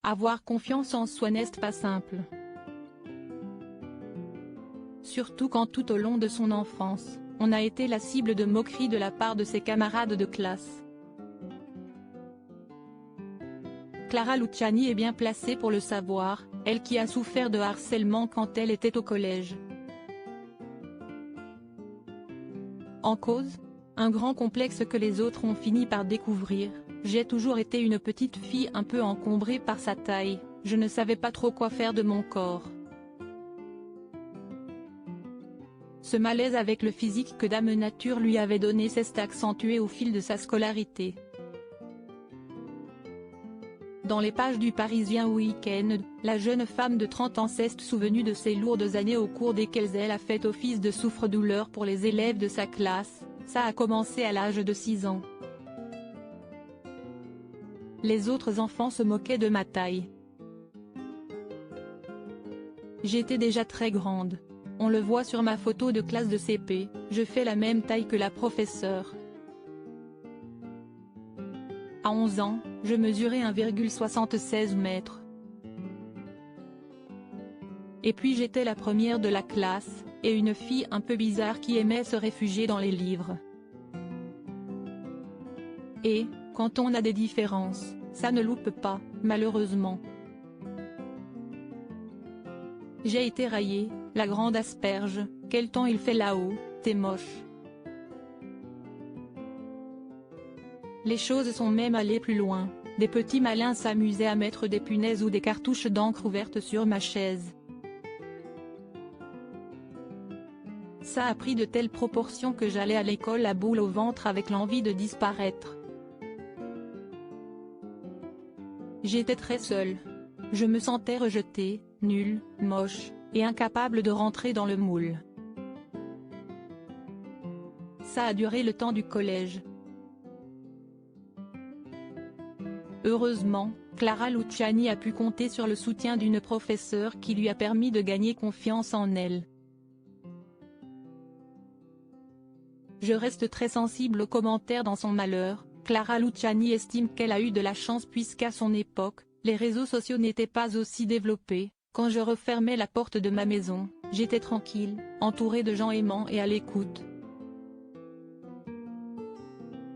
Avoir confiance en soi n'est pas simple. Surtout quand tout au long de son enfance, on a été la cible de moqueries de la part de ses camarades de classe. Clara Luciani est bien placée pour le savoir, elle qui a souffert de harcèlement quand elle était au collège. En cause, un grand complexe que les autres ont fini par découvrir. J'ai toujours été une petite fille un peu encombrée par sa taille, je ne savais pas trop quoi faire de mon corps. Ce malaise avec le physique que Dame Nature lui avait donné s'est accentué au fil de sa scolarité. Dans les pages du Parisien Week-end, la jeune femme de 30 ans s'est souvenue de ses lourdes années au cours desquelles elle a fait office de souffre-douleur pour les élèves de sa classe. Ça a commencé à l'âge de 6 ans. Les autres enfants se moquaient de ma taille. J'étais déjà très grande. On le voit sur ma photo de classe de CP, je fais la même taille que la professeure. À 11 ans, je mesurais 1,76 m. Et puis j'étais la première de la classe, et une fille un peu bizarre qui aimait se réfugier dans les livres. Et, quand on a des différences, ça ne loupe pas, malheureusement. J'ai été raillée, la grande asperge, quel temps il fait là-haut, t'es moche. Les choses sont même allées plus loin, des petits malins s'amusaient à mettre des punaises ou des cartouches d'encre ouvertes sur ma chaise. Ça a pris de telles proportions que j'allais à l'école la boule au ventre avec l'envie de disparaître. J'étais très seule. Je me sentais rejetée, nulle, moche, et incapable de rentrer dans le moule. Ça a duré le temps du collège. Heureusement, Clara Luciani a pu compter sur le soutien d'une professeure qui lui a permis de gagner confiance en elle. Je reste très sensible aux commentaires dans son malheur. Clara Luciani estime qu'elle a eu de la chance puisqu'à son époque, les réseaux sociaux n'étaient pas aussi développés. Quand je refermais la porte de ma maison, j'étais tranquille, entourée de gens aimants et à l'écoute.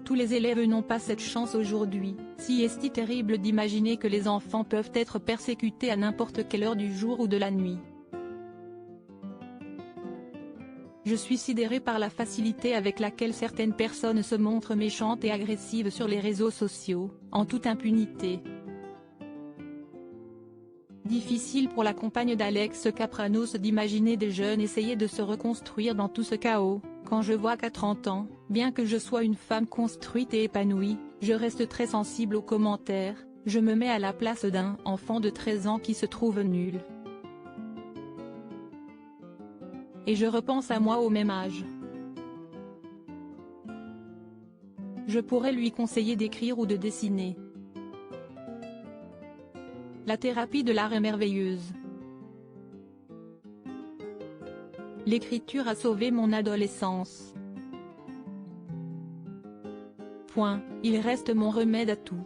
Tous les élèves n'ont pas cette chance aujourd'hui, si est-il terrible d'imaginer que les enfants peuvent être persécutés à n'importe quelle heure du jour ou de la nuit. Je suis sidérée par la facilité avec laquelle certaines personnes se montrent méchantes et agressives sur les réseaux sociaux, en toute impunité. Difficile pour la compagne d'Alex Kapranos d'imaginer des jeunes essayer de se reconstruire dans tout ce chaos. Quand je vois qu'à 30 ans, bien que je sois une femme construite et épanouie, je reste très sensible aux commentaires, je me mets à la place d'un enfant de 13 ans qui se trouve nul. Et je repense à moi au même âge. Je pourrais lui conseiller d'écrire ou de dessiner. La thérapie de l'art est merveilleuse. L'écriture a sauvé mon adolescence. Il reste mon remède à tout.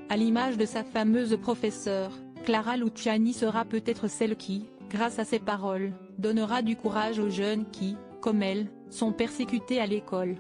À l'image de sa fameuse professeure, Clara Luciani sera peut-être celle qui, grâce à ses paroles, donnera du courage aux jeunes qui, comme elle, sont persécutés à l'école.